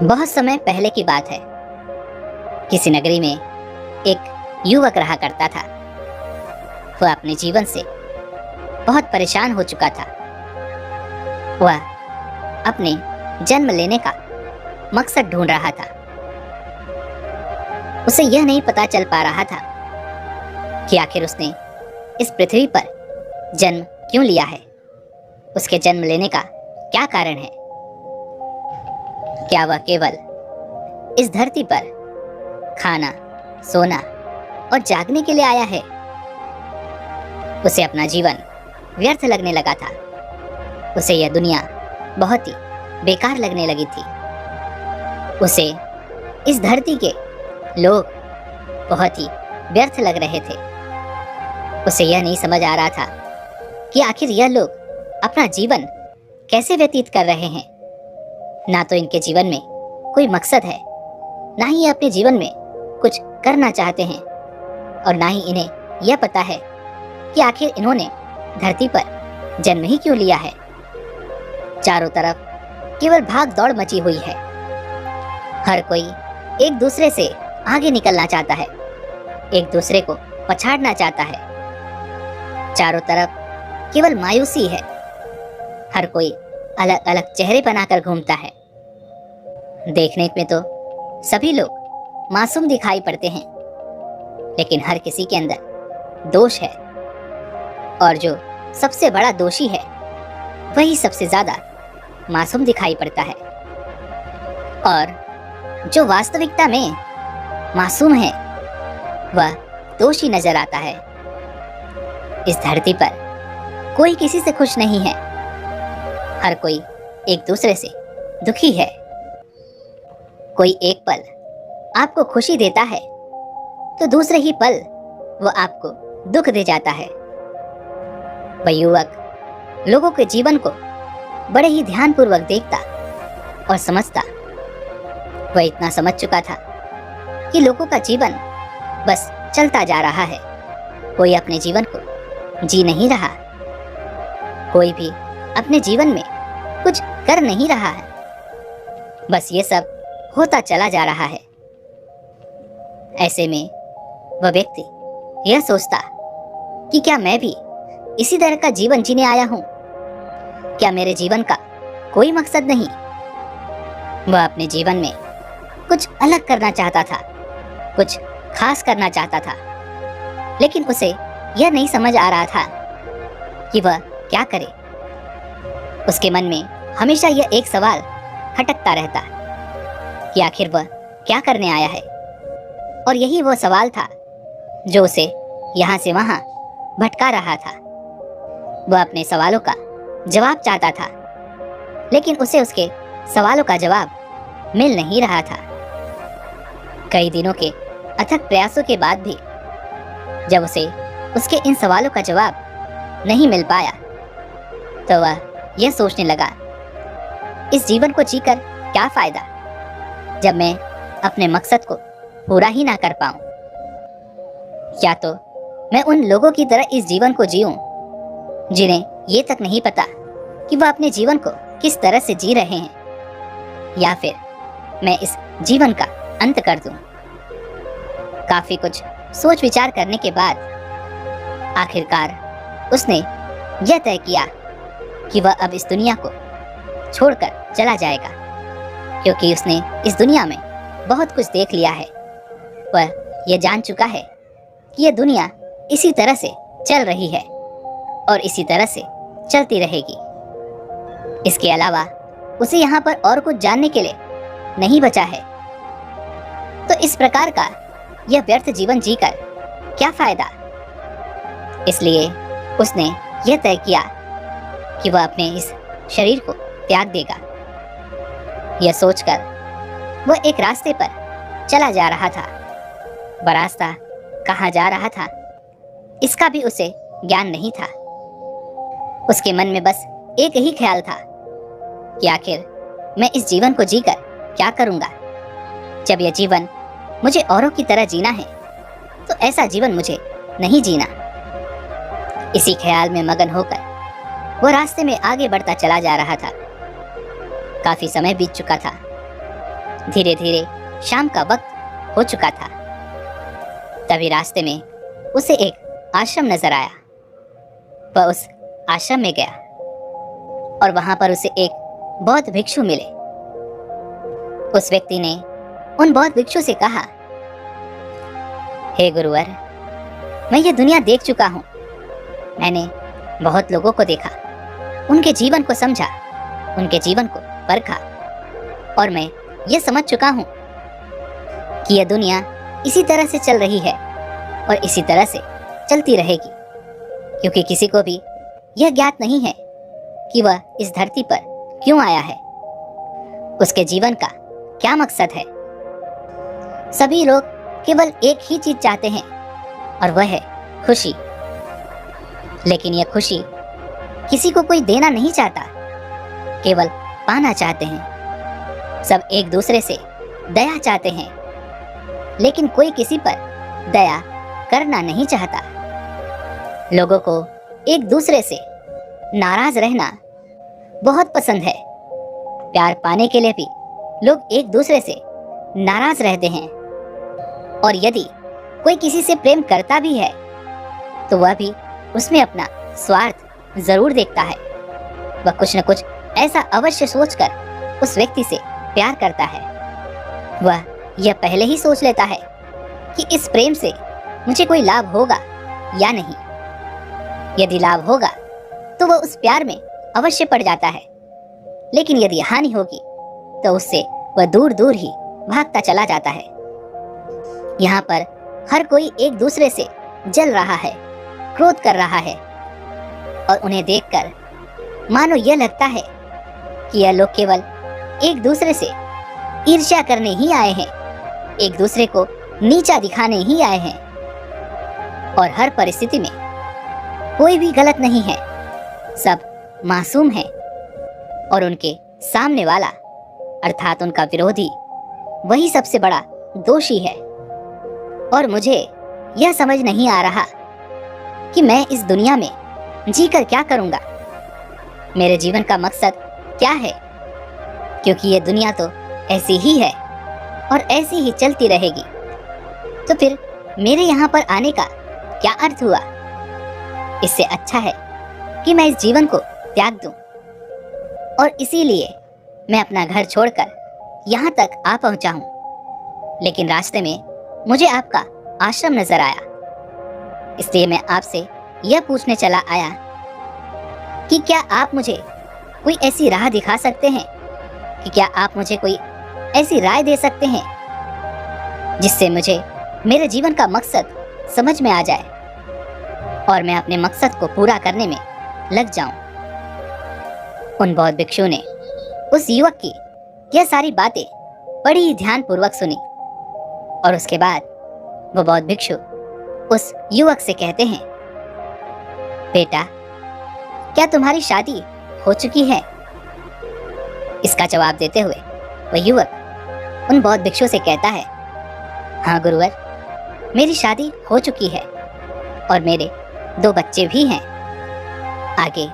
बहुत समय पहले की बात है। किसी नगरी में एक युवक रहा करता था। वह अपने जीवन से बहुत परेशान हो चुका था। वह अपने जन्म लेने का मकसद ढूंढ रहा था। उसे यह नहीं पता चल पा रहा था कि आखिर उसने इस पृथ्वी पर जन्म क्यों लिया है। उसके जन्म लेने का क्या कारण है? क्या वह केवल इस धरती पर खाना, सोना और जागने के लिए आया है? उसे अपना जीवन व्यर्थ लगने लगा था। उसे यह दुनिया बहुत ही बेकार लगने लगी थी। उसे इस धरती के लोग बहुत ही व्यर्थ लग रहे थे। उसे यह नहीं समझ आ रहा था कि आखिर यह लोग अपना जीवन कैसे व्यतीत कर रहे हैं। ना तो इनके जीवन में कोई मकसद है, ना ही ये अपने जीवन में कुछ करना चाहते हैं, और ना ही इन्हें यह पता है कि आखिर इन्होंने धरती पर जन्म ही क्यों लिया है। चारों तरफ केवल भाग दौड़ मची हुई है। हर कोई एक दूसरे से आगे निकलना चाहता है, एक दूसरे को पछाड़ना चाहता है। चारों तरफ केवल मायूसी है। हर कोई अलग अलग चेहरे बनाकर घूमता है। देखने में तो सभी लोग मासूम दिखाई पड़ते हैं, लेकिन हर किसी के अंदर दोष है, और जो सबसे बड़ा दोषी है वही सबसे ज्यादा मासूम दिखाई पड़ता है। और जो वास्तविकता में मासूम है वह दोषी नजर आता है। इस धरती पर कोई किसी से खुश नहीं है। हर कोई एक दूसरे से दुखी है। कोई एक पल आपको खुशी देता है तो दूसरे ही पल वो आपको दुख दे जाता है। वह युवक लोगों के जीवन को बड़े ही ध्यानपूर्वक देखता और समझता। वह इतना समझ चुका था कि लोगों का जीवन बस चलता जा रहा है। कोई अपने जीवन को जी नहीं रहा। कोई भी अपने जीवन में कुछ कर नहीं रहा है। बस ये सब होता चला जा रहा है। ऐसे में वह व्यक्ति यह सोचता कि क्या मैं भी इसी तरह का जीवन जीने आया हूं? क्या मेरे जीवन का कोई मकसद नहीं? वह अपने जीवन में कुछ अलग करना चाहता था, कुछ खास करना चाहता था, लेकिन उसे यह नहीं समझ आ रहा था कि वह क्या करे। उसके मन में हमेशा यह एक सवाल खटकता रहता कि आखिर वह क्या करने आया है। और यही वो सवाल था जो उसे यहाँ से वहाँ भटका रहा था। वह अपने सवालों का जवाब चाहता था, लेकिन उसे उसके सवालों का जवाब मिल नहीं रहा था। कई दिनों के अथक प्रयासों के बाद भी जब उसे उसके इन सवालों का जवाब नहीं मिल पाया, तो वह यह सोचने लगा, इस जीवन को जीकर क्या फायदा जब मैं अपने मकसद को पूरा ही ना कर पाऊं। या तो मैं उन लोगों की तरह इस जीवन को जीऊं जिन्हें ये तक नहीं पता कि वह अपने जीवन को किस तरह से जी रहे हैं, या फिर मैं इस जीवन का अंत कर दूं। काफी कुछ सोच विचार करने के बाद आखिरकार उसने यह तय किया कि वह अब इस दुनिया को छोड़कर चला जाएगा, क्योंकि उसने इस दुनिया में बहुत कुछ देख लिया है। वह यह जान चुका है कि यह दुनिया इसी तरह से चल रही है और इसी तरह से चलती रहेगी। इसके अलावा उसे यहाँ पर और कुछ जानने के लिए नहीं बचा है। तो इस प्रकार का यह व्यर्थ जीवन जीकर क्या फायदा? इसलिए उसने यह तय किया कि वह अपने इस शरीर को त्याग देगा। यह सोचकर वह एक रास्ते पर चला जा रहा था। वह रास्ता कहाँ जा रहा था इसका भी उसे ज्ञान नहीं था। उसके मन में बस एक ही ख्याल था कि आखिर मैं इस जीवन को जीकर क्या करूंगा। जब यह जीवन मुझे औरों की तरह जीना है तो ऐसा जीवन मुझे नहीं जीना। इसी ख्याल में मगन होकर वो रास्ते में आगे बढ़ता चला जा रहा था। काफी समय बीत चुका था। धीरे धीरे शाम का वक्त हो चुका था। तभी रास्ते में उसे एक आश्रम नजर आया। वह उस आश्रम में गया और वहां पर उसे एक बौद्ध भिक्षु मिले। उस व्यक्ति ने उन बौद्ध भिक्षु से कहा, हे गुरुवर, मैं ये दुनिया देख चुका हूँ। मैंने बहुत लोगों को देखा, उनके जीवन को समझा, उनके जीवन को परखा और मैं ये समझ चुका हूँ कि यह दुनिया इसी तरह से चल रही है और इसी तरह से चलती रहेगी, क्योंकि किसी को भी यह ज्ञात नहीं है कि वह इस धरती पर क्यों आया है, उसके जीवन का क्या मकसद है। सभी लोग केवल एक ही चीज चाहते हैं और वह है खुशी। लेकिन यह खुशी किसी को कोई देना नहीं चाहता, केवल पाना चाहते हैं। सब एक दूसरे से दया चाहते हैं, लेकिन कोई किसी पर दया करना नहीं चाहता। लोगों को एक दूसरे से नाराज रहना बहुत पसंद है। प्यार पाने के लिए भी लोग एक दूसरे से नाराज रहते हैं। और यदि कोई किसी से प्रेम करता भी है तो वह भी उसमें अपना स्वार्थ जरूर देखता है। वह कुछ न कुछ ऐसा अवश्य सोचकर उस व्यक्ति से प्यार करता है। वह यह पहले ही सोच लेता है कि इस प्रेम से मुझे कोई लाभ होगा या नहीं। यदि लाभ होगा तो वह उस प्यार में अवश्य पड़ जाता है, लेकिन यदि हानि होगी तो उससे वह दूर दूर ही भागता चला जाता है। यहाँ पर हर कोई एक दूसरे से जल रहा है, क्रोध कर रहा है और उन्हें देखकर मानो यह लगता है कि यह लोग केवल एक दूसरे से ईर्ष्या करने ही आए हैं, एक दूसरे को नीचा दिखाने ही आए हैं। और हर परिस्थिति में कोई भी गलत नहीं है, सब मासूम हैं और उनके सामने वाला अर्थात उनका विरोधी वही सबसे बड़ा दोषी है। और मुझे यह समझ नहीं आ रहा कि मैं इस दुनिया में जीकर क्या करूंगा, मेरे जीवन का मकसद क्या है, क्योंकि ये दुनिया तो ऐसी ही है और ऐसी ही चलती रहेगी। तो फिर मेरे यहाँ पर आने का क्या अर्थ हुआ? इससे अच्छा है कि मैं इस जीवन को त्याग दूं। और इसीलिए मैं अपना घर छोड़कर यहाँ तक आ पहुंचा हूँ। लेकिन रास्ते में मुझे आपका आश्रम नजर आया, इसलिए मैं आपसे यह पूछने चला आया कि क्या आप मुझे कोई ऐसी राह दिखा सकते हैं, कि क्या आप मुझे कोई ऐसी राय दे सकते हैं जिससे मुझे मेरे जीवन का मकसद समझ में आ जाए और मैं अपने मकसद को पूरा करने में लग जाऊं। उन बौद्ध भिक्षु ने उस युवक की यह सारी बातें बड़ी ध्यानपूर्वक सुनी और उसके बाद वो बौद्ध भिक्षु उस युवक से कहते हैं, बेटा, क्या तुम्हारी शादी हो चुकी है? इसका जवाब देते हुए वह युवक उन बौद्ध भिक्षु से कहता है, हाँ गुरुवर, मेरी शादी हो चुकी है और मेरे 2 बच्चे भी हैं। आगे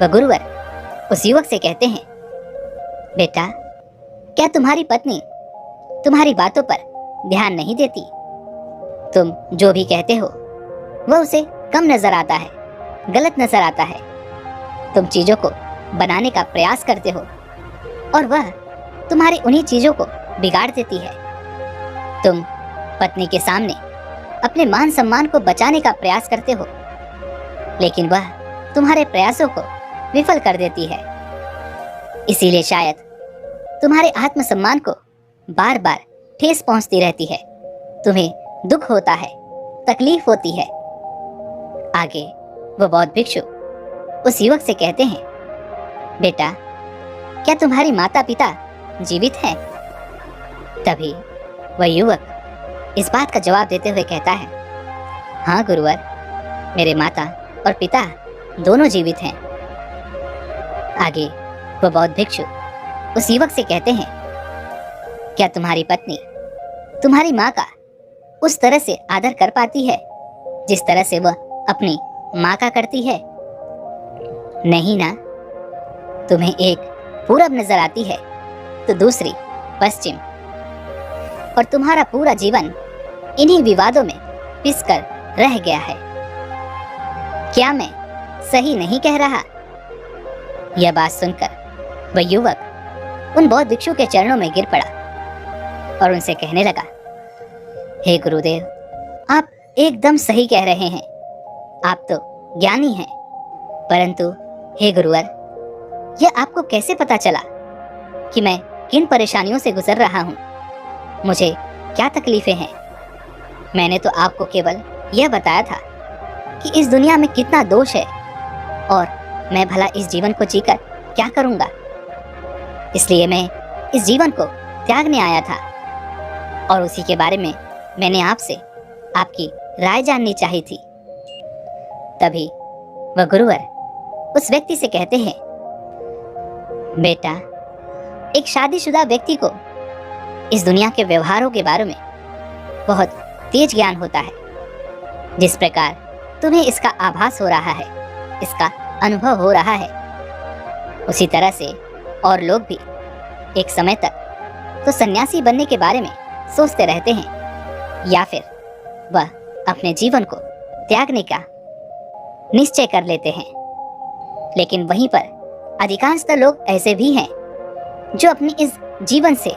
वह गुरुवर उस युवक से कहते हैं, बेटा, क्या तुम्हारी पत्नी तुम्हारी बातों पर ध्यान नहीं देती? तुम जो भी कहते हो वह उसे कम नजर आता है, गलत नजर आता है। तुम चीजों को बनाने का प्रयास करते हो और वह तुम्हारी उन्हीं चीजों को बिगाड़ देती है। तुम पत्नी के सामने अपने मान सम्मान को बचाने का प्रयास करते हो, लेकिन वह तुम्हारे प्रयासों को विफल कर देती है। इसीलिए शायद तुम्हारे आत्मसम्मान को बार बार ठेस पहुंचती रहती है, तुम्हें दुख होता है, तकलीफ होती है। आगे वह बौद्ध भिक्षु उस युवक से कहते हैं, बेटा, क्या तुम्हारी माता पिता जीवित हैं? तभी वह युवक इस बात का जवाब देते हुए कहता है, हाँ गुरुवर, मेरे माता और पिता दोनों जीवित हैं। आगे वह बौद्ध भिक्षु उस युवक से कहते हैं, क्या तुम्हारी पत्नी तुम्हारी माँ का उस तरह से आदर कर पाती है जिस तरह से वह अपनी माँ का करती है? नहीं ना। तुम्हें एक पूरब नजर आती है तो दूसरी पश्चिम, और तुम्हारा पूरा जीवन इन्हीं विवादों में पिसकर रह गया है। क्या मैं सही नहीं कह रहा? यह बात सुनकर वह युवक उन बौद्ध भिक्षु के चरणों में गिर पड़ा और उनसे कहने लगा, हे गुरुदेव, आप एकदम सही कह रहे हैं। आप तो ज्ञानी हैं, परंतु हे गुरुवर, यह आपको कैसे पता चला कि मैं किन परेशानियों से गुजर रहा हूँ? मुझे क्या तकलीफें हैं? मैंने तो आपको केवल यह बताया था कि इस दुनिया में कितना दोष है और मैं भला इस जीवन को जीकर क्या करूँगा। इसलिए मैं इस जीवन को त्यागने आया था और उसी के बारे में मैंने आपसे आपकी राय जाननी चाहिए थी। तभी वह गुरुवर उस व्यक्ति से कहते हैं, बेटा, एक शादीशुदा व्यक्ति को इस दुनिया के व्यवहारों के बारे में बहुत तेज ज्ञान होता है। जिस प्रकार तुम्हें इसका आभास हो रहा है, इसका अनुभव हो रहा है, उसी तरह से और लोग भी एक समय तक तो सन्यासी बनने के बारे में सोचते रहते हैं या फिर वह अपने जीवन को त्यागने का निश्चय कर लेते हैं। लेकिन वहीं पर अधिकांशतः लोग ऐसे भी हैं जो अपनी इस जीवन से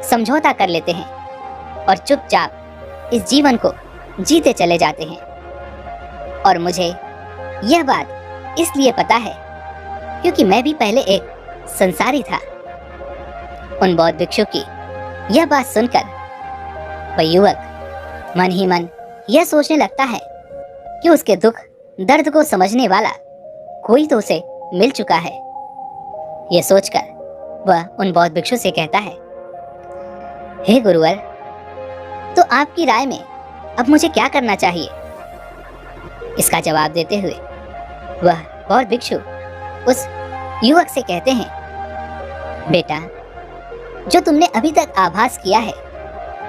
समझौता कर लेते हैं और चुपचाप इस जीवन को जीते चले जाते हैं। और मुझे यह बात इसलिए पता है क्योंकि मैं भी पहले एक संसारी था। उन बौद्ध भिक्षु की यह बात सुनकर वह युवक मन ही मन यह सोचने लगता है कि उसके दुख दर्द को समझने वाला कोई तो उसे मिल चुका है। यह सोचकर वह उन बौद्ध भिक्षु से कहता है, हे गुरुवर, तो आपकी राय में अब मुझे क्या करना चाहिए? इसका जवाब देते हुए वह बौद्ध भिक्षु उस युवक से कहते हैं, बेटा, जो तुमने अभी तक आभास किया है,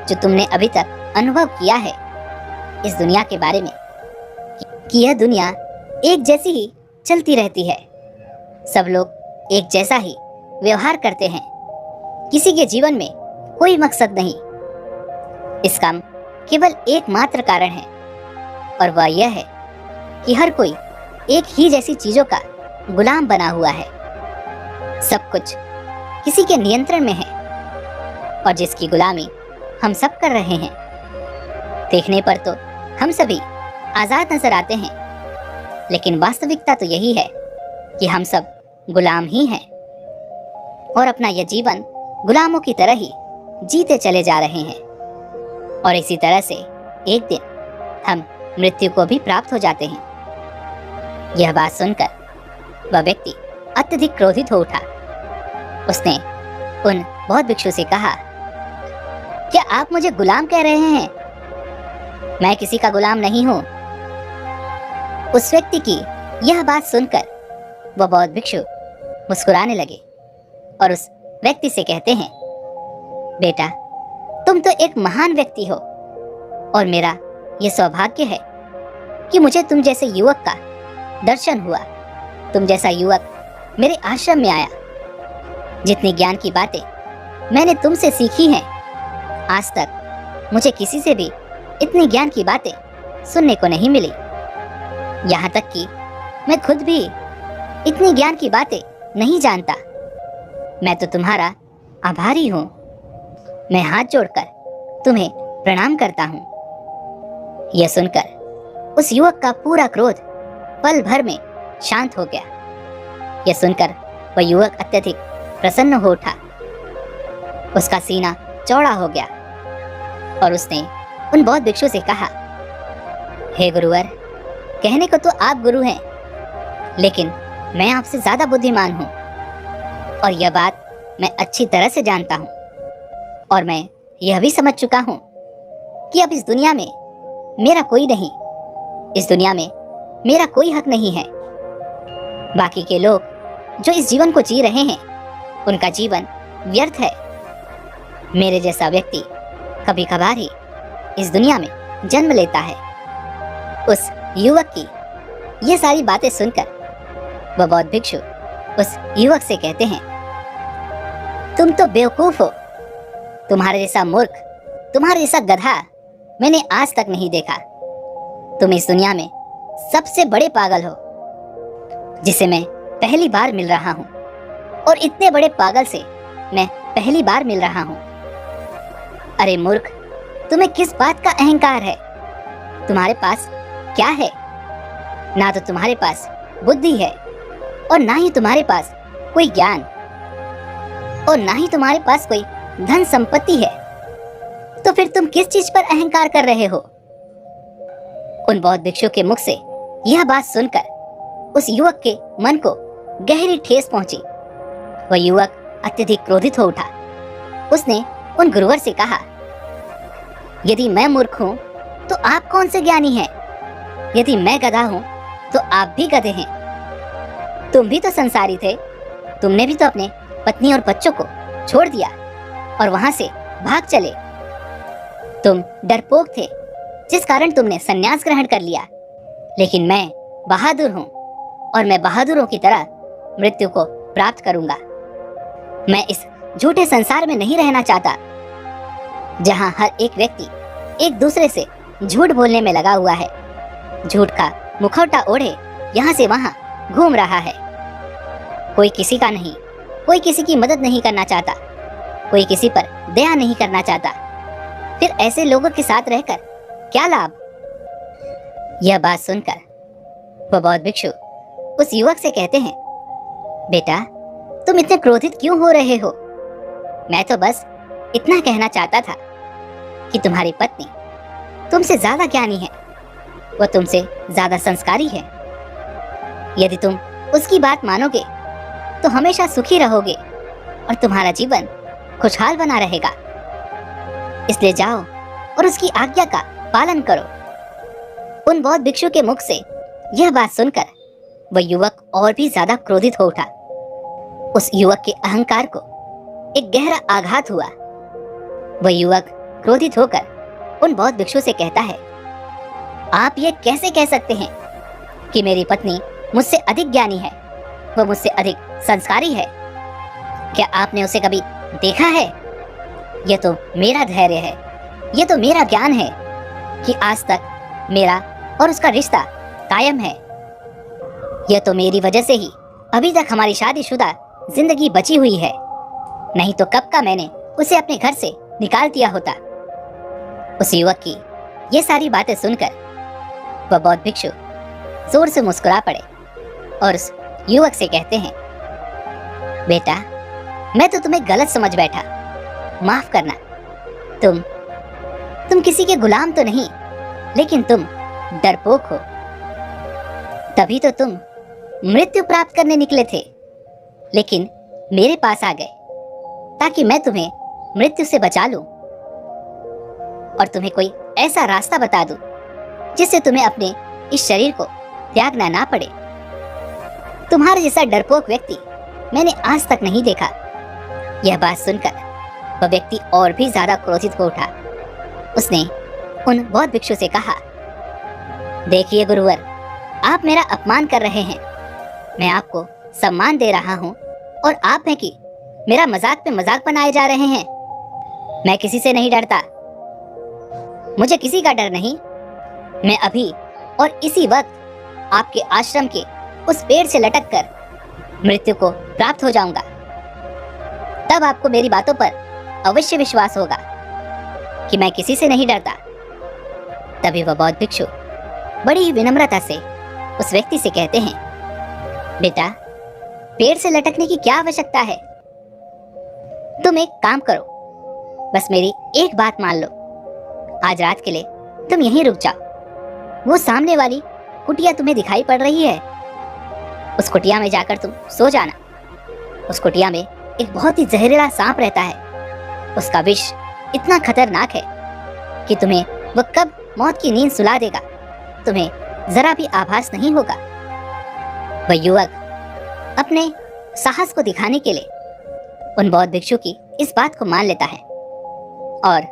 जो तुमने अभी तक अनुभव किया है इस दुनिया के बारे में कि यह दुनिया एक जैसी ही चलती रहती है, सब लोग एक जैसा ही व्यवहार करते हैं, किसी के जीवन में कोई मकसद नहीं, इसका केवल एकमात्र कारण है और वह यह है कि हर कोई एक ही जैसी चीजों का गुलाम बना हुआ है। सब कुछ किसी के नियंत्रण में है और जिसकी गुलामी हम सब कर रहे हैं। देखने पर तो हम सभी आजाद नजर आते हैं, लेकिन वास्तविकता तो यही है कि हम सब गुलाम ही हैं और अपना यह जीवन गुलामों की तरह ही जीते चले जा रहे हैं। और इसी तरह से एक दिन हम मृत्यु को भी प्राप्त हो जाते हैं। यह बात सुनकर वह व्यक्ति अत्यधिक क्रोधित हो उठा। उसने उन बौद्ध भिक्षु से कहा, क्या आप मुझे गुलाम कह रहे हैं? मैं किसी का गुलाम नहीं हूं। उस व्यक्ति की यह बात सुनकर वह बौद्ध भिक्षु मुस्कुराने लगे और उस व्यक्ति से कहते हैं, बेटा, तुम तो एक महान व्यक्ति हो और मेरा यह सौभाग्य है कि मुझे तुम जैसे युवक का दर्शन हुआ। तुम जैसा युवक मेरे आश्रम में आया। जितनी ज्ञान की बातें मैंने तुमसे सीखी हैं, आज तक मुझे किसी से भी इतनी ज्ञान की बातें सुनने को नहीं मिली। यहाँ तक कि मैं खुद भी इतनी ज्ञान की बातें नहीं जानता। मैं तो तुम्हारा आभारी हूँ। मैं हाथ जोड़कर तुम्हें प्रणाम करता हूँ। यह सुनकर उस युवक का पूरा क्रोध पल भर में शांत हो गया। यह सुनकर वह युवक अत्यधिक प्रसन्न हो उठा। उसका सीना चौड़ा हो गया और उसने उन बौद्ध भिक्षु से कहा, हे गुरुवर, कहने को तो आप गुरु हैं, लेकिन मैं आपसे ज्यादा बुद्धिमान हूँ और यह बात मैं अच्छी तरह से जानता हूँ और मैं यह भी समझ चुका हूँ कि अब इस दुनिया में मेरा कोई नहीं, इस दुनिया में मेरा कोई हक नहीं है। बाकी के लोग जो इस जीवन को जी रहे हैं, उनका जीवन व्यर्थ है। मेरे जैसा व्यक्ति कभी कभार ही इस दुनिया में जन्म लेता है। उस युवक की ये सारी बातें सुनकर वह बौद्ध भिक्षु उस युवक से कहते हैं, तुम तो बेवकूफ हो। तुम्हारे जैसा मूर्ख तुम्हारे जैसा गधा मैंने आज तक नहीं देखा। तुम इस दुनिया में सबसे बड़े पागल हो जिसे मैं पहली बार मिल रहा हूँ, और इतने बड़े पागल से मैं पहली बार मिल रहा हूँ। अरे मूर्ख, तुम्हें किस बात का अहंकार है? तुम्हारे पास क्या है? ना तो तुम्हारे पास बुद्धि है, और ना ही तुम्हारे पास कोई ज्ञान, और ना ही तुम्हारे पास कोई धन संपत्ति है। तो फिर तुम किस चीज पर अहंकार कर रहे हो? उन बौद्ध भिक्षु के मुख से यह बात सुनकर उस युवक के मन को गहरी ठेस पहुंची। वह युवक अत्यधिक क्रोधित हो उठा। उसने उन गुरुवर से कहा, यदि मैं मूर्ख हूं तो आप कौन से ज्ञानी हैं? यदि मैं गधा हूं तो आप भी गधे हैं। तुम भी तो संसारी थे। तुमने भी तो अपने पत्नी और बच्चों को छोड़ दिया और वहां से भाग चले। तुम डरपोक थे, जिस कारण तुमने संन्यास ग्रहण कर लिया। लेकिन मैं बहादुर हूं, और मैं बहादुरों की तरह मृत्यु को प्राप्त करूंगा। मैं इस झूठे संसार में नहीं रहना चाहता, जहां हर एक व्यक्ति एक दूसरे से झूठ बोलने में लगा हुआ है, झूठ का मुखौटा ओढ़े यहाँ से वहां घूम रहा है। कोई किसी का नहीं, कोई किसी की मदद नहीं करना चाहता, कोई किसी पर दया नहीं करना चाहता। फिर ऐसे लोगों के साथ रहकर क्या लाभ? यह बात सुनकर वह बौद्ध भिक्षु उस युवक से कहते हैं, बेटा, तुम इतने क्रोधित क्यों हो रहे हो? मैं तो बस इतना कहना चाहता था कि तुम्हारी पत्नी तुमसे ज्यादा ज्ञानी है, वह तुमसे ज्यादा संस्कारी है। यदि तुम उसकी बात मानोगे तो हमेशा सुखी रहोगे और तुम्हारा जीवन खुशहाल बना रहेगा। इसलिए जाओ और उसकी आज्ञा का पालन करो। उन बौद्ध भिक्षु के मुख से यह बात सुनकर वह युवक और भी ज्यादा क्रोधित हो उठा। उस युवक के अहंकार को एक गहरा आघात हुआ। वह युवक क्रोधित होकर उन बौद्ध भिक्षु से कहता है, आप ये कैसे कह सकते हैं कि मेरी पत्नी मुझसे अधिक ज्ञानी है, वह मुझसे अधिक संस्कारी है? क्या आपने उसे कभी देखा है? यह तो मेरा धैर्य है, यह तो मेरा ज्ञान है कि आज तक मेरा और उसका रिश्ता कायम है। यह तो मेरी वजह से ही अभी तक हमारी शादीशुदा जिंदगी बची हुई है, नहीं तो कब का मैंने उसे अपने घर से निकाल दिया होता। उस युवक की ये सारी बातें सुनकर वह बौद्ध भिक्षु जोर से मुस्कुरा पड़े और उस युवक से कहते हैं, बेटा, मैं तो तुम्हें गलत समझ बैठा, माफ करना। तुम किसी के गुलाम तो नहीं, लेकिन तुम डरपोक हो। तभी तो तुम मृत्यु प्राप्त करने निकले थे, लेकिन मेरे पास आ गए ताकि मैं तुम्हें मृत्यु से बचा लूं और तुम्हें कोई ऐसा रास्ता बता दूं जिससे तुम्हें अपने इस शरीर को त्यागना ना पड़े। तुम्हारे जैसा डरपोक व्यक्ति मैंने आज तक नहीं देखा। यह बात सुनकर वह व्यक्ति और भी ज्यादा क्रोधित हो उठा। उसने उन बौद्ध भिक्षु से कहा, देखिए गुरुवर, आप मेरा अपमान कर रहे हैं। मैं आपको सम्मान दे रहा हूँ और आप हैं कि मेरा मजाक पे मजाक बनाए जा रहे हैं। मैं किसी से नहीं डरता, मुझे किसी का डर नहीं। मैं अभी और इसी वक्त आपके आश्रम के उस पेड़ से लटक कर मृत्यु को प्राप्त हो जाऊंगा। तब आपको मेरी बातों पर अवश्य विश्वास होगा कि मैं किसी से नहीं डरता। तभी वह बौद्ध भिक्षु बड़ी ही विनम्रता से उस व्यक्ति से कहते हैं, बेटा, पेड़ से लटकने की क्या आवश्यकता है? तुम एक काम करो, बस मेरी एक बात मान लो। आज रात के लिए तुम यहीं रुक जाओ। वो सामने वाली कुटिया तुम्हें दिखाई पड़ रही है, उस कुटिया में जाकर तुम सो जाना। उस कुटिया में एक बहुत ही जहरीला सांप रहता है। उसका विष इतना खतरनाक है कि तुम्हें वह कब मौत की नींद सुला देगा, तुम्हें जरा भी आभास नहीं होगा। वह युवक अपने साहस को दिखाने के लिए उन बौद्ध भिक्षु की इस बात को मान लेता है और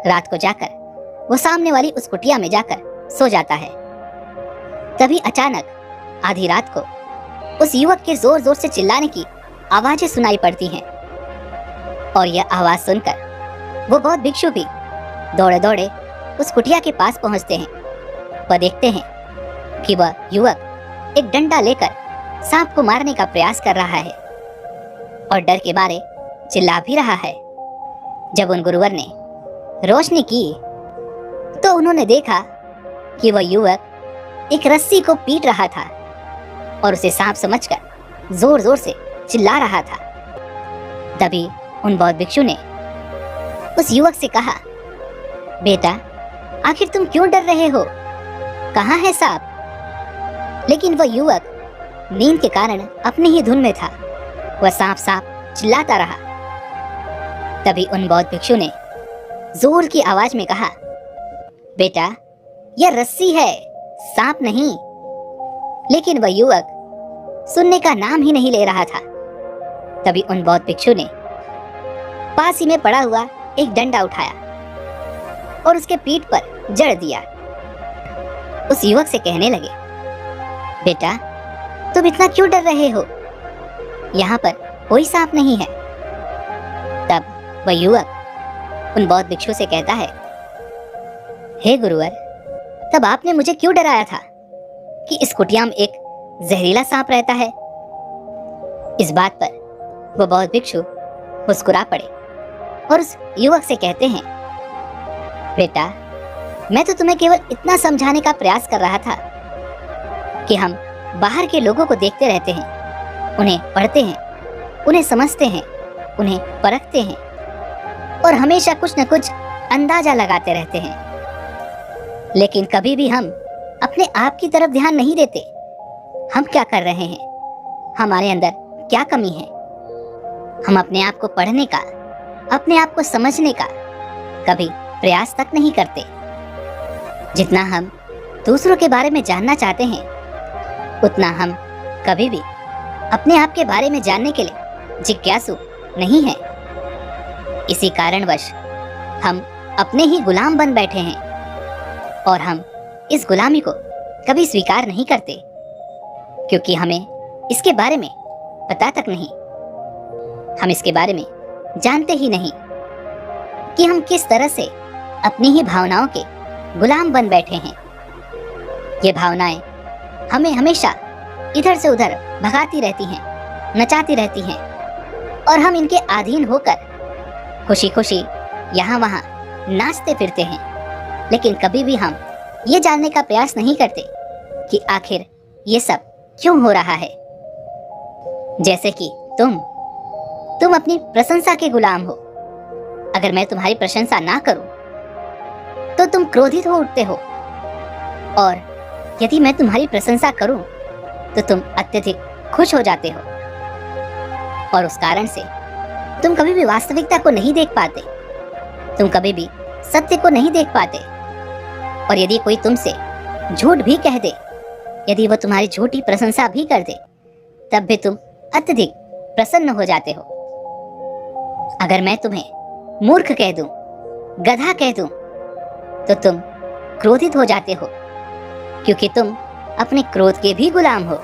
रात को जाकर वो सामने वाली उस कुटिया में जाकर सो जाता है। तभी अचानक आधी रात को उस युवक के जोर जोर से चिल्लाने की आवाजें सुनाई पड़ती हैं और यह आवाज सुनकर वो बौद्ध भिक्षु भी दौड़े दौड़े उस कुटिया के पास पहुंचते हैं। वह देखते हैं कि वह युवक एक डंडा लेकर सांप को मारने का प्रयास कर रहा है और डर के मारे चिल्ला भी रहा है। जब उन गुरुवर ने रोशनी की तो उन्होंने देखा कि वह युवक एक रस्सी को पीट रहा था और उसे सांप समझकर जोर जोर से चिल्ला रहा था। तभी उन बौद्ध भिक्षु ने उस युवक से कहा, बेटा, आखिर तुम क्यों डर रहे हो? कहाँ है सांप? लेकिन वह युवक नींद के कारण अपनी ही धुन में था। वह सांप सांप चिल्लाता रहा। तभी उन बौद्ध भिक्षु ने जोर की आवाज में कहा, बेटा, यह रस्सी है, सांप नहीं। लेकिन वह युवक सुनने का नाम ही नहीं ले रहा था। तभी उन बौद्ध भिक्षु ने पास ही में पड़ा हुआ एक डंडा उठाया और उसके पीठ पर जड़ दिया। उस युवक से कहने लगे, बेटा, तुम इतना क्यों डर रहे हो? यहाँ पर कोई सांप नहीं है। तब वह युवक उन बौद्ध भिक्षु से कहता है, हे गुरुवर, तब आपने मुझे क्यों डराया था कि इस कुटिया में एक जहरीला सांप रहता है? इस बात पर वह बौद्ध भिक्षु मुस्कुरा पड़े और उस युवक से कहते हैं, बेटा, मैं तो तुम्हें केवल इतना समझाने का प्रयास कर रहा था कि हम बाहर के लोगों को देखते रहते हैं, उन्हें पढ़ते हैं, उन्हें समझते हैं, उन्हें परखते हैं और हमेशा कुछ न कुछ अंदाजा लगाते रहते हैं। लेकिन कभी भी हम अपने आप की तरफ ध्यान नहीं देते। हम क्या कर रहे हैं, हमारे अंदर क्या कमी है। हम अपने आप को पढ़ने का, अपने आप को समझने का कभी प्रयास तक नहीं करते। जितना हम दूसरों के बारे में जानना चाहते हैं, उतना हम कभी भी अपने आप के बारे में जानने के लिए जिज्ञासु नहीं हैं। इसी कारणवश हम अपने ही गुलाम बन बैठे हैं और हम इस गुलामी को कभी स्वीकार नहीं करते, क्योंकि हमें इसके बारे में पता तक नहीं। हम इसके बारे में जानते ही नहीं कि हम किस तरह से अपनी ही भावनाओं के गुलाम बन बैठे हैं। ये भावनाएं हमें हमेशा इधर से उधर भगाती रहती हैं, नचाती रहती हैं और हम इनके अधीन होकर खुशी खुशी यहाँ वहाँ नाचते फिरते हैं। लेकिन कभी भी हम ये जानने का प्रयास नहीं करते कि आखिर ये सब क्यों हो रहा है। जैसे कि तुम अपनी प्रशंसा के गुलाम हो। अगर मैं तुम्हारी प्रशंसा ना करूं तो तुम क्रोधित हो उठते हो, और यदि मैं तुम्हारी प्रशंसा करूं तो तुम अत्यधिक खुश हो जाते हो। और उस कारण से तुम कभी भी वास्तविकता को नहीं देख पाते, तुम कभी भी सत्य को नहीं देख पाते। और यदि कोई तुमसे झूठ भी कह दे, यदि वह तुम्हारी झूठी प्रशंसा भी कर दे, तब भी तुम अत्यधिक प्रसन्न हो जाते हो। अगर मैं तुम्हें मूर्ख कह दूं, गधा कह दूं, तो तुम क्रोधित हो जाते हो, क्योंकि तुम अपने क्रोध के भी गुलाम हो।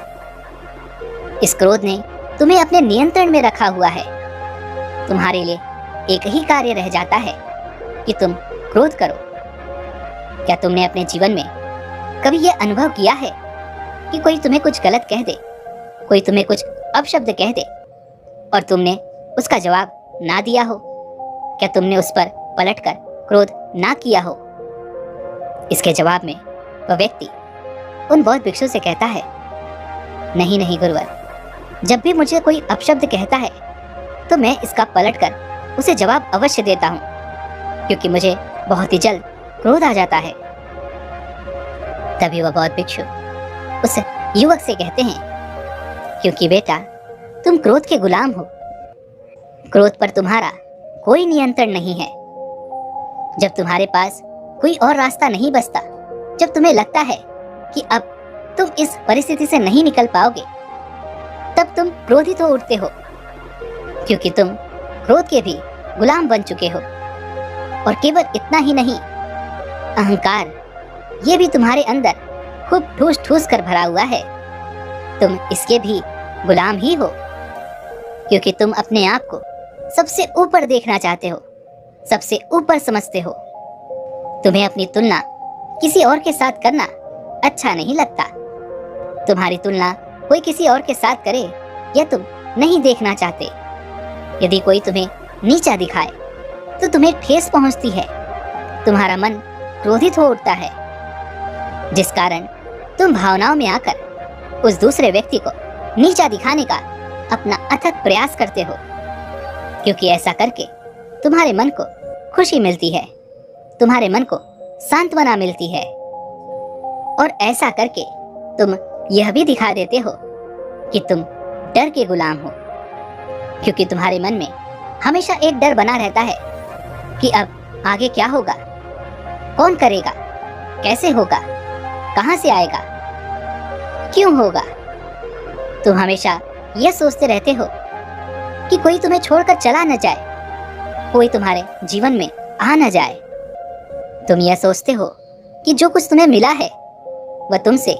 इस क्रोध ने तुम्हें अपने नियंत्रण में रखा हुआ है। तुम्हारे लिए एक ही कार्य रह जाता है कि तुम क्रोध करो। क्या तुमने अपने जीवन में कभी यह अनुभव किया है कि कोई तुम्हें कुछ गलत कह दे, कोई तुम्हें कुछ अपशब्द कह दे और तुमने उसका जवाब ना दिया हो? क्या तुमने उस पर पलटकर क्रोध ना किया हो? इसके जवाब में वह व्यक्ति उन बौद्ध भिक्षु से कहता है, नहीं नहीं गुरुवर, जब भी मुझे कोई अपशब्द कहता है तो मैं इसका पलटकर उसे जवाब अवश्य देता हूँ, क्योंकि मुझे बहुत ही जल्द क्रोध आ जाता है। तभी वह बौद्ध भिक्षु उस युवक से कहते हैं, क्योंकि बेटा, तुम क्रोध के गुलाम हो। क्रोध पर तुम्हारा कोई नियंत्रण नहीं है। जब तुम्हारे पास कोई और रास्ता नहीं बचता, जब तुम्हें लगता है कि अब तुम इस परिस्थिति से नहीं निकल पाओगे, तब तुम क्रोधित हो उठते हो, क्योंकि तुम क्रोध के भी गुलाम बन चुके हो। और केवल इतना ही नहीं, अहंकार ये भी तुम्हारे अंदर खूब ठूस ठूस कर भरा हुआ है। तुम इसके भी गुलाम ही हो, क्योंकि तुम अपने आप को सबसे ऊपर देखना चाहते हो, सबसे ऊपर समझते हो। तुम्हें अपनी तुलना किसी और के साथ करना अच्छा नहीं लगता। तुम्हारी तुलना कोई किसी और के साथ करे यह तुम नहीं देखना चाहते। यदि कोई तुम्हें नीचा दिखाए तो तुम्हें ठेस पहुंचती है। तुम्हारा मन क्रोधित हो उठता है, जिस कारण तुम भावनाओं में आकर उस दूसरे व्यक्ति को नीचा दिखाने का अपना अथक प्रयास करते हो, क्योंकि ऐसा करके तुम्हारे मन को खुशी मिलती है, तुम्हारे मन को सांत्वना मिलती है। और ऐसा करके तुम यह भी दिखा देते हो कि तुम डर के गुलाम हो, क्योंकि तुम्हारे मन में हमेशा एक डर बना रहता है कि अब आगे क्या होगा, कौन करेगा, कैसे होगा, कहां से आएगा, क्यों होगा। तुम हमेशा यह सोचते रहते हो कि कोई तुम्हें छोड़कर चला न जाए, कोई तुम्हारे जीवन में आ न जाए। तुम यह सोचते हो कि जो कुछ तुम्हें मिला है वह तुमसे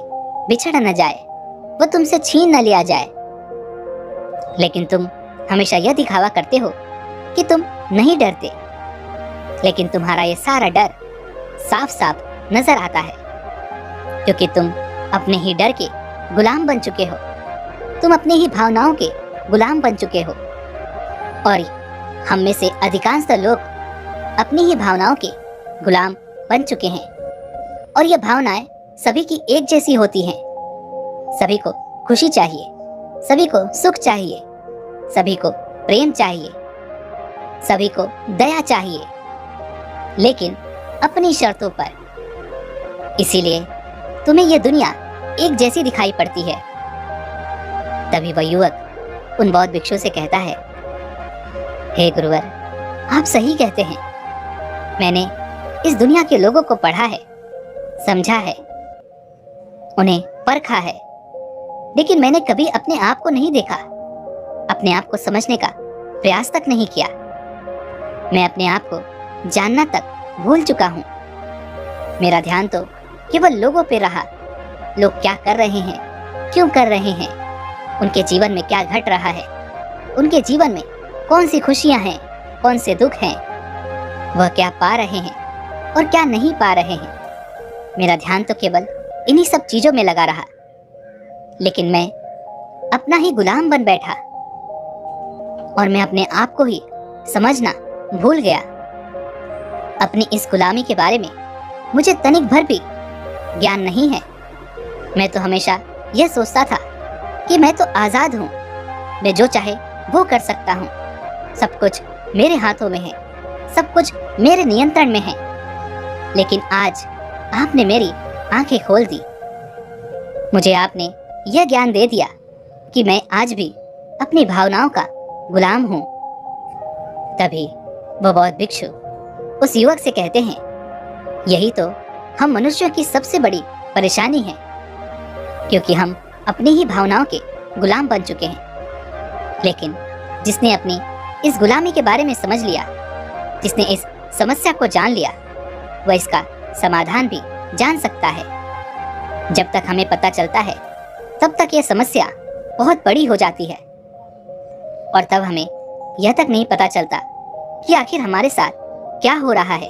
बिछड़ न जाए, वह तुमसे छीन न लिया जाए। लेकिन तुम हमेशा यह दिखावा करते हो कि तुम नहीं डरते, लेकिन तुम्हारा यह सारा डर साफ साफ नजर आता है, क्योंकि तुम अपने ही डर के गुलाम बन चुके हो। तुम अपनी ही भावनाओं के गुलाम बन चुके हो। और हम में से अधिकांश लोग अपनी ही भावनाओं के गुलाम बन चुके हैं। और ये भावनाएं सभी की एक जैसी होती हैं। सभी को खुशी चाहिए, सभी को सुख चाहिए, सभी को प्रेम चाहिए, सभी को दया चाहिए, लेकिन अपनी शर्तों पर। इसीलिए तुम्हें यह दुनिया एक जैसी दिखाई पड़ती है। तभी वह युवक उन बौद्ध भिक्षु से कहता है, हे गुरुवर, आप सही कहते हैं। मैंने इस दुनिया के लोगों को पढ़ा है, समझा है, उन्हें परखा है, लेकिन मैंने कभी अपने आप को नहीं देखा, अपने आप को समझने का प्रयास तक नहीं किया। मैं अपने आप को जानना तक भूल चुका हूँ। मेरा ध्यान तो केवल लोगों पे रहा। लोग क्या कर रहे हैं, क्यों कर रहे हैं, उनके जीवन में क्या घट रहा है, उनके जीवन में कौन सी खुशियां हैं, कौन से दुख हैं, वह क्या पा रहे हैं और क्या नहीं पा रहे हैं। मेरा ध्यान तो केवल इन्हीं सब चीजों में लगा रहा, लेकिन मैं अपना ही गुलाम बन बैठा और मैं अपने आप को ही समझना भूल गया। अपनी इस गुलामी के बारे में मुझे तनिक भर भी ज्ञान नहीं है। मैं तो हमेशा यह सोचता था कि मैं तो आजाद हूँ, मैं जो चाहे वो कर सकता हूँ, सब कुछ मेरे हाथों में है, सब कुछ मेरे नियंत्रण में है। लेकिन आज आपने मेरी आंखें खोल दी। मुझे आपने यह ज्ञान दे दिया कि मैं आज भी अपनी भावनाओं का गुलाम हूँ। तभी वह बौद्ध भिक्षु उस युवक से कहते हैं, यही तो हम मनुष्यों की सबसे बड़ी परेशानी है, क्योंकि हम अपनी ही भावनाओं के गुलाम बन चुके हैं। लेकिन जिसने अपनी इस गुलामी के बारे में समझ लिया, जिसने इस समस्या को जान लिया, वह इसका समाधान भी जान सकता है। जब तक हमें पता चलता है तब तक यह समस्या बहुत बड़ी हो जाती है, और तब हमें यह तक नहीं पता चलता कि आखिर हमारे साथ क्या हो रहा है,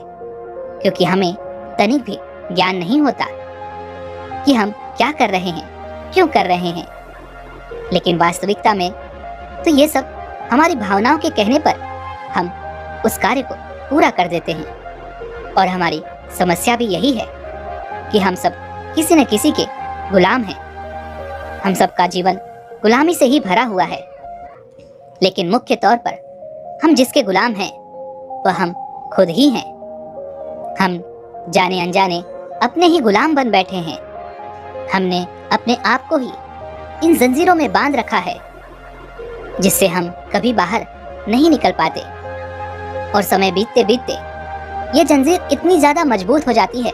क्योंकि हमें तनिक भी ज्ञान नहीं होता कि हम क्या कर रहे हैं, क्यों कर रहे हैं। लेकिन वास्तविकता में तो ये सब हमारी भावनाओं के कहने पर हम उस कार्य को पूरा कर देते हैं। और हमारी समस्या भी यही है कि हम सब किसी न किसी के गुलाम हैं। हम सबका जीवन गुलामी से ही भरा हुआ है, लेकिन मुख्य तौर पर हम जिसके गुलाम हैं वह हम खुद ही हैं। हम जाने अनजाने अपने ही गुलाम बन बैठे हैं। हमने अपने आप को ही इन जंजीरों में बांध रखा है, जिससे हम कभी बाहर नहीं निकल पाते। और समय बीतते बीतते ये जंजीर इतनी ज्यादा मजबूत हो जाती है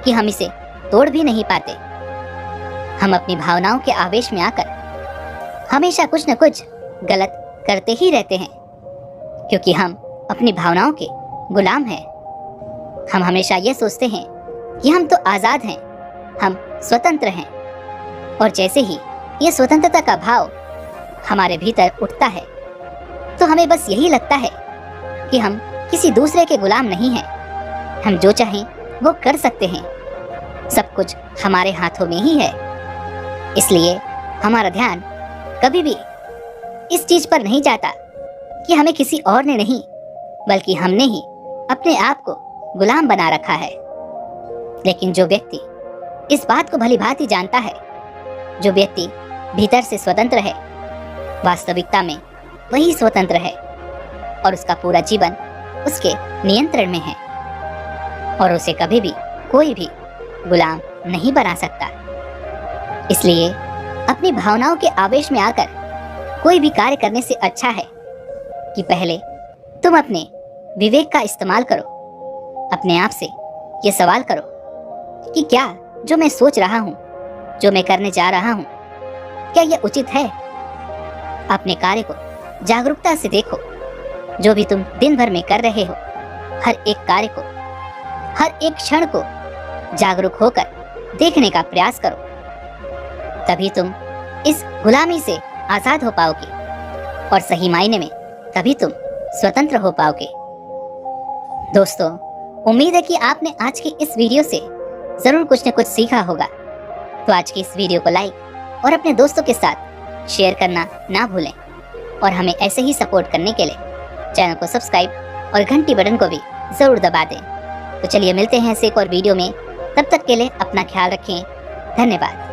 कि हम इसे तोड़ भी नहीं पाते। हम अपनी भावनाओं के आवेश में आकर हमेशा कुछ न कुछ गलत करते ही रहते हैं, क्योंकि हम अपनी भावनाओं के गुलाम हैं। हम हमेशा ये सोचते हैं कि हम तो आज़ाद हैं, हम स्वतंत्र हैं। और जैसे ही ये स्वतंत्रता का भाव हमारे भीतर उठता है तो हमें बस यही लगता है कि हम किसी दूसरे के गुलाम नहीं हैं, हम जो चाहें वो कर सकते हैं। सब कुछ हमारे हाथों में ही है। इसलिए हमारा ध्यान कभी भी इस चीज पर नहीं जाता कि हमें किसी और ने नहीं, बल्कि हमने ही अपने आप को गुलाम बना रखा है। लेकिन जो व्यक्ति इस बात को भलीभांति जानता है, जो व्यक्ति भीतर से स्वतंत्र है, वास्तविकता में वही स्वतंत्र है और उसका पूरा जीवन उसके नियंत्रण में है और उसे कभी भी कोई भी गुलाम नहीं बना सकता। इसलिए अपनी भावनाओं के आवेश में आकर कोई भी कार्य करने से अच्छा है कि पहले तुम अपने विवेक का इस्तेमाल करो। अपने आप से ये सवाल करो कि क्या जो मैं सोच रहा हूँ, जो मैं करने जा रहा हूँ, क्या यह उचित है? अपने कार्य को जागरूकता से देखो। जो भी तुम दिन भर में कर रहे हो, हर एक कार्य को, हर एक क्षण को जागरूक होकर देखने का प्रयास करो। तभी तुम इस गुलामी से आजाद हो पाओगे और सही मायने में तभी तुम स्वतंत्र हो पाओगे। दोस्तों, उम्मीद है कि आपने आज की इस वीडियो से जरूर कुछ न कुछ सीखा होगा। तो आज की इस वीडियो को लाइक और अपने दोस्तों के साथ शेयर करना ना भूलें और हमें ऐसे ही सपोर्ट करने के लिए चैनल को सब्सक्राइब और घंटी बटन को भी जरूर दबा दें। तो चलिए मिलते हैं ऐसे एक और वीडियो में। तब तक के लिए अपना ख्याल रखें। धन्यवाद।